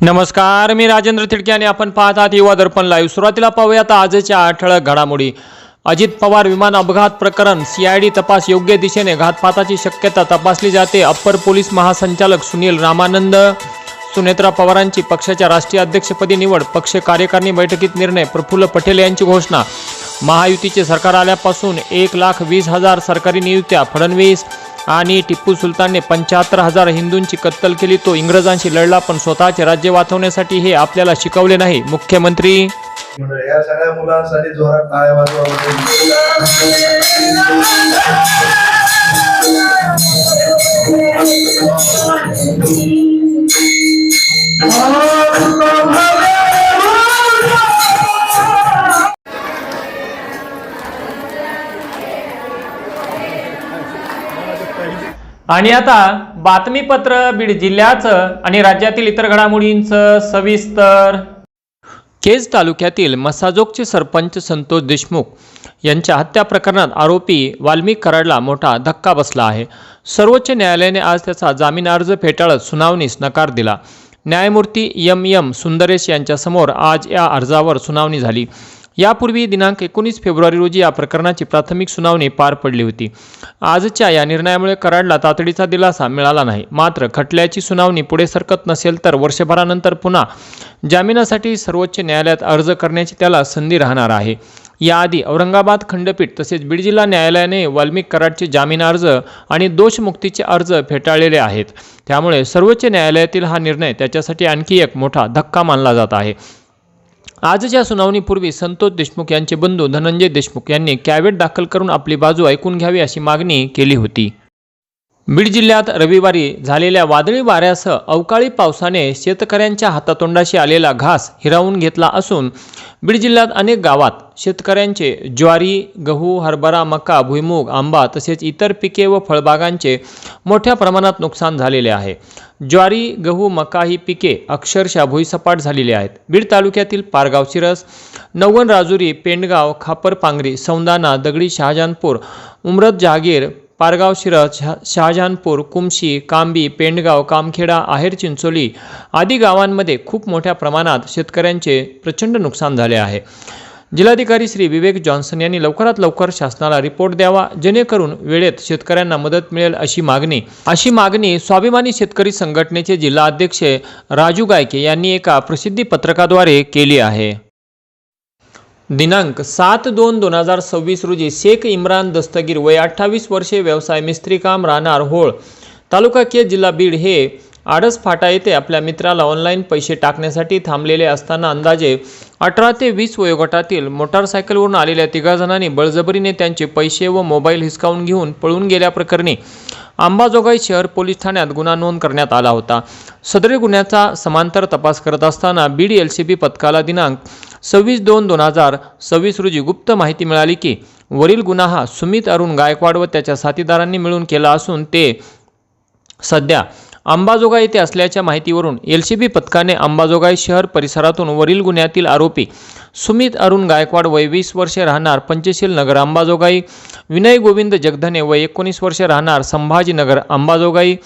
नमस्कार, मी राजेंद्र तिडके आणि आपण पाहत आहात युवा दर्पण लाईव्ह। सुरुवातीला पाहूयात आजच्या ठळक घडामोडी। अजित पवार विमान अपघात प्रकरण सीआयडी तपास योग्य दिशेने, घातपाताची शक्यता तपासली जाते। अप्पर पोलीस महासंचालक सुनील रामानंद। सुनेत्रा पवारांची पक्षाच्या राष्ट्रीय अध्यक्षपदी निवड, पक्ष कार्यकारिणी बैठकीत निर्णय। प्रफुल्ल पटेल यांची घोषणा। महायुतीचे सरकार आल्यापासून 1,20,000 सरकारी नियुक्त्या। फडणवीस आणि टिप्पू सुलतानने 75,000 हिंदूंची कत्तल केली, तो इंग्रजांशी लढला पण स्वतःचे राज्य वाचवण्यासाठी हे आपल्याला शिकवले नाही। मुख्यमंत्री या सगळ्या मुलांसाठी जोरात टाळ्या वाजवा। आणि आता बातमीपत्र बीड जिल्ह्याचं आणि राज्यातील इतर घडामोडींचं सविस्तर। केज तालुक्यातील मसाजोगचे सरपंच संतोष देशमुख यांच्या हत्या प्रकरणात आरोपी वाल्मिक कराडला मोठा धक्का बसला आहे। सर्वोच्च न्यायालयाने आज त्याचा जामीन अर्ज फेटाळत सुनावणीस नकार दिला। न्यायमूर्ती एम सुंदरेश यांच्यासमोर आज या अर्जावर सुनावणी झाली। यापूर्वी दिनांक 19 फेब्रुवारी रोजी या प्रकरणाची प्राथमिक सुनावणी पार पडली होती। आजच्या या निर्णयामुळे कराडला तातडीचा दिलासा मिळाला नाही। मात्र खटल्याची सुनावणी पुढे सरकत नसेल तर वर्षभरानंतर पुन्हा जामिनासाठी सर्वोच्च न्यायालयात अर्ज करण्याची त्याला संधी राहणार आहे। याआधी औरंगाबाद खंडपीठ तसेच बीड जिल्हा न्यायालयाने वाल्मिक कराडचे जामीन अर्ज आणि दोषमुक्तीचे अर्ज फेटाळलेले आहेत। त्यामुळे सर्वोच्च न्यायालयातील हा निर्णय त्याच्यासाठी आणखी एक मोठा धक्का मानला जात आहे। आजच्या सुनावणीपूर्वी संतोष देशमुख यांचे बंधू धनंजय देशमुख यांनी कॅव्हेट दाखल करून आपली बाजू ऐकून घ्यावी अशी मागणी केली होती। बीड जिल्ह्यात रविवारी झालेल्या वादळी वाऱ्यासह अवकाळी पावसाने शेतकऱ्यांच्या हातातोंडाशी आलेला घास हिरावून घेतला असून बीड जिल्ह्यात अनेक गावात शेतकऱ्यांचे ज्वारी, गहू, हरभरा, मका, भुईमूग, आंबा तसेच इतर पिके व फळबागांचे मोठ्या प्रमाणात नुकसान झालेले आहे। ज्वारी, गहू, मका ही पिके अक्षरशः भुईसपाट झालेली आहेत। बीड तालुक्यातील पारगाव शिरस, नवगण राजुरी, पेंडगाव, खापरपांगरी, सौंदाणा, दगडी शहाजहानपूर, उमरत जहागीर, पारगाव शिरस, शहाजहानपूर, कुमशी, कांबी, पेंडगाव, कामखेडा, आहेर चिंचोली आदी गावांमध्ये खूप मोठ्या प्रमाणात शेतकऱ्यांचे प्रचंड नुकसान झाले आहे। जिल्हाधिकारी श्री विवेक जॉन्सन यांनी लवकरात लवकर शासनाला रिपोर्ट द्यावा, जेणेकरून वेळेत शेतकऱ्यांना मदत मिळेल अशी मागणी स्वाभिमानी शेतकरी संघटनेचे जिल्हा अध्यक्ष राजू गायके यांनी एका प्रसिद्धी पत्रकाद्वारे केली आहे। दिनांक 7/2/2026 रोजी शेख इम्रान दस्तगीर वय 28 वर्षे, व्यवसाय मिस्त्री काम, राहणार होळ, तालुका केज, जिल्हा बीड हे आडस फाटा येथे आपल्या मित्राला ऑनलाईन पैसे टाकण्यासाठी थांबलेले असताना अंदाजे 18 ते 20 वयोगटातील मोटारसायकलवरून आलेल्या 3 जणांनी बळजबरीने त्यांचे पैसे व मोबाईल हिसकावून घेऊन पळून गेल्याप्रकरणी अंबाजोगाई शहर पोलीस ठाण्यात गुन्हा नोंद करण्यात आला होता। सदरी गुन्ह्याचा समांतर तपास करत असताना बीड LCB पथकाला दिनांक 26/2/2026 रोजी गुप्त माहिती मिळाली की वरील गुन्हा हा सुमित अरुण गायकवाड व त्याच्या साथीदारांनी मिळून केला असून ते सध्या अंबाजोगाई येथे असल्याच्या माहितीवरून LCB पथकाने अंबाजोगाई शहर परिसरातून वरील गुन्ह्यातील आरोपी सुमित अरुण गायकवाड वय 20 वर्षे, राहणार पंचशील नगर अंबाजोगाई, विनय गोविंद जगधने वय 19 वर्षे, राहणार संभाजीनगर अंबाजोगाई,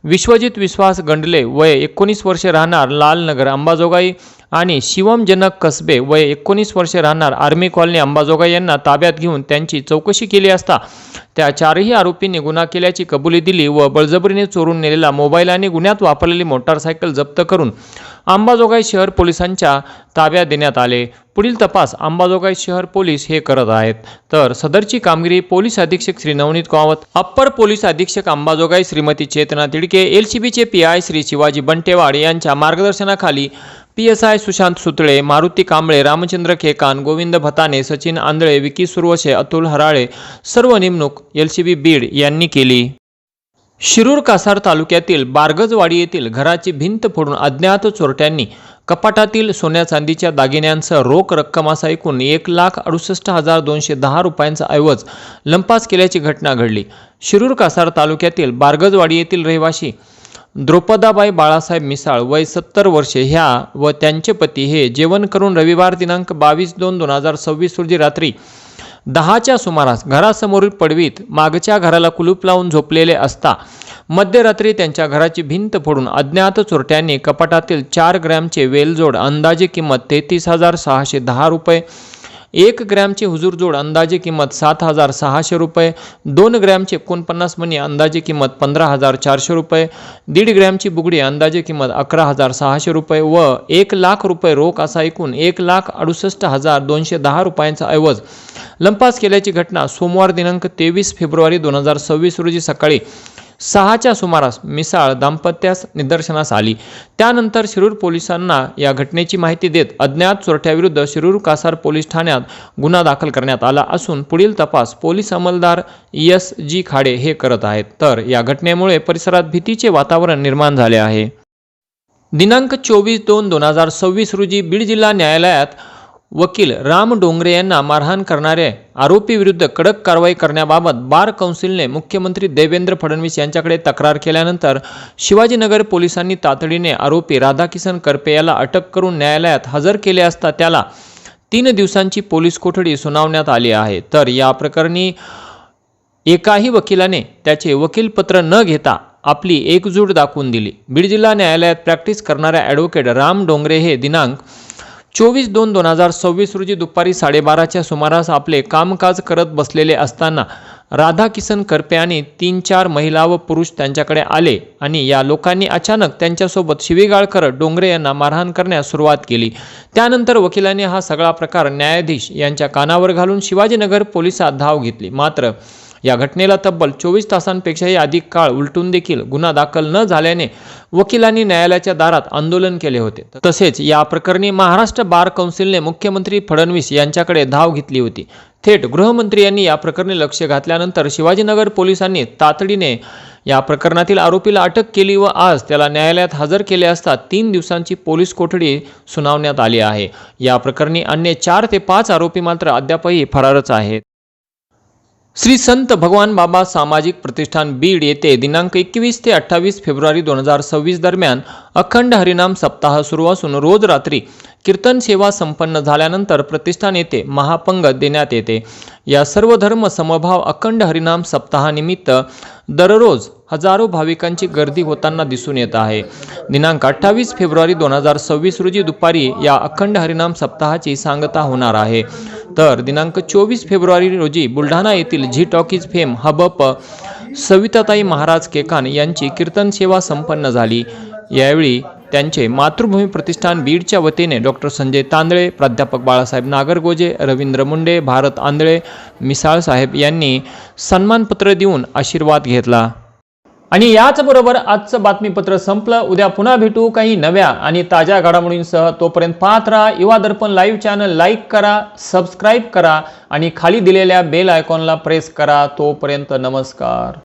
विश्वजित विश्वास गंडले वय 19 वर्षे, राहणार लालनगर अंबाजोगाई आणि शिवम जनक कसबे वय 19 वर्षे, राहणार आर्मी कॉलनी अंबाजोगाई यांना ताब्यात घेऊन त्यांची चौकशी केली असता त्या 4ही आरोपींनी गुन्हा केल्याची कबुली दिली व बळजबरीने चोरून नेलेला मोबाईल आणि गुन्ह्यात वापरलेली मोटारसायकल जप्त करून अंबाजोगाई शहर पोलिसांच्या ताब्यात देण्यात आले। पुढील तपास अंबाजोगाई शहर पोलीस हे करत आहेत। तर सदरची कामगिरी पोलीस अधीक्षक श्री नवनीत कावत, अप्पर पोलीस अधीक्षक अंबाजोगाई श्रीमती चेतना तिडके, LCBचे PI श्री शिवाजी बंटेवाड यांच्या मार्गदर्शनाखाली PSI सुशांत सुतळे, मारुती कांबळे, रामचंद्र खेकान, गोविंद भताने, सचिन आंधळे, विकी सुरवशे, अतुल हराळे सर्व नेमणूक LCB बीड यांनी केली। शिरूर कासार तालुक्यातील बारगजवाडी येथील घराची भिंत फोडून अज्ञात चोरट्यांनी कपाटातील सोन्या चांदीच्या दागिन्यांसह रोख रक्कम असा एकूण 1,68,210 रुपयांचा ऐवज लंपास केल्याची घटना घडली। शिरूर कासार तालुक्यातील बारगजवाडी येथील रहिवासी द्रौपदाबाई बाळासाहेब मिसाळ वय 70 वर्षे ह्या व त्यांचे पती हे जेवण करून रविवार दिनांक 22/2/2026 रोजी रात्री 10च्या सुमारास घरासमोरील पडवीत मागच्या घराला कुलूप लावून झोपलेले असता मध्यरात्री त्यांच्या घराची भिंत फोडून अज्ञात चोरट्यांनी कपाटातील 4 ग्रॅमचे वेलजोड अंदाजे किंमत 33,610 रुपये, 1 ग्रॅमचे हुजूरजोड अंदाजे किंमत 7,600 रुपये, 2 ग्रॅमचे 49 मणी अंदाजे किंमत 15,400 रुपये, 1.5 ग्रॅमची बुगडी अंदाजे किंमत 11,600 रुपये व 1 लाख रुपये रोख असा एकूण 1,68,210 रुपयांचा ऐवज लंपास केल्याची घटना सोमवार दिनांक 23 फेब्रुवारी 2026 रोजी सकाळी 6च्या सुमारास मिसाळ दाम्पत्यास निदर्शनास आली. त्यानंतर शिरूर पोलिसांना या घटनेची माहिती देत अज्ञात चोरट्याविरुद्ध शिरूर कासार पोलीस ठाण्यात गुन्हा दाखल करण्यात आला असून पुढील तपास पोलीस अंमलदार S.G. खाडे हे करत आहेत. तर या घटनेमुळे परिसरात भीतीचे वातावरण निर्माण झाले आहे. दिनांक 24/2/2026 रोजी बीड जिल्हा न्यायालयात वकील राम डोंगरे यांना मारहाण करणाऱ्या आरोपीविरुद्ध कडक कारवाई करण्याबाबत बार कौन्सिलने मुख्यमंत्री देवेंद्र फडणवीस यांच्याकडे तक्रार केल्यानंतर शिवाजीनगर पोलिसांनी तातडीने आरोपी राधाकिसन करपे याला अटक करून न्यायालयात हजर केले असता त्याला 3 दिवसांची पोलीस कोठडी सुनावण्यात आली आहे. तर या प्रकरणी एकाही वकिलाने त्याचे वकीलपत्र न घेता आपली एकजूट दाखवून दिली. बीड जिल्हा न्यायालयात प्रॅक्टिस करणाऱ्या ॲडव्होकेट राम डोंगरे हे दिनांक 24/2/2026 रोजी दुपारी 12:30च्या सुमारास आपले कामकाज करत बसलेले असताना राधाकिसन करपे आणि 3-4 महिला व पुरुष त्यांच्याकडे आले आणि या लोकांनी अचानक त्यांच्यासोबत शिवीगाळ करत डोंगरे यांना मारहाण करण्यास सुरुवात केली. त्यानंतर वकिलांनी हा सगळा प्रकार न्यायाधीश यांच्या कानावर घालून शिवाजीनगर पोलिसात धाव घेतली. मात्र या घटनेला तब्बल 24 तासांपेक्षाही अधिक काळ उलटून देखील गुन्हा दाखल न झाल्याने वकिलांनी न्यायालयाच्या दारात आंदोलन केले होते. तसेच या प्रकरणी महाराष्ट्र बार कौन्सिलने मुख्यमंत्री फडणवीस यांच्याकडे धाव घेतली होती. थेट गृहमंत्री यांनी या प्रकरणी लक्ष घातल्यानंतर शिवाजीनगर पोलिसांनी तातडीने या प्रकरणातील आरोपीला अटक केली व आज त्याला न्यायालयात हजर केले असता 3 दिवसांची पोलीस कोठडी सुनावण्यात आली आहे. या प्रकरणी अन्य 4 ते 5 आरोपी मात्र अद्यापही फरारच आहेत. श्री संत भगवान बाबा सामाजिक प्रतिष्ठान बीड येथे दिनांक 21 ते 28 फेब्रुवारी 2026 दरम्यान अखंड हरिनाम सप्ताह सुरू असून रोज रात्री कीर्तन सेवा संपन्न झाल्यानंतर प्रतिष्ठान येथे महापंगत देण्यात येते. या सर्व धर्म समभाव अखंड हरिनाम सप्ताहानिमित्त दररोज हजारो भाविकांची गर्दी होताना दिसून येत आहे. दिनांक 28 फेब्रुवारी 2026 रोजी दुपारी या अखंड हरिनाम सप्ताहाची सांगता होणार आहे. तर दिनांक 24 फेब्रुवारी रोजी बुलढाणा येथील झी टॉकीज फेम हबप सविताताई महाराज केकान यांची कीर्तन सेवा संपन्न झाली. यावेळी त्यांचे मातृभूमी प्रतिष्ठान बीडच्या वतीने डॉक्टर संजय तांदळे, प्राध्यापक बाळासाहेब नागरगोजे, रवींद्र मुंडे, भारत आंधळे, मिसाळ साहेब यांनी सन्मानपत्र देऊन आशीर्वाद घेतला. आणि याचबरोबर आजचं बातमीपत्र संपलं. उद्या पुन्हा भेटू काही नव्या आणि ताज्या घडामोडींसह. तोपर्यंत पाहत राहा युवा दर्पण लाईव्ह चॅनल. लाईक करा, सबस्क्राईब करा आणि खाली दिलेल्या बेल आयकॉनला प्रेस करा. तोपर्यंत नमस्कार.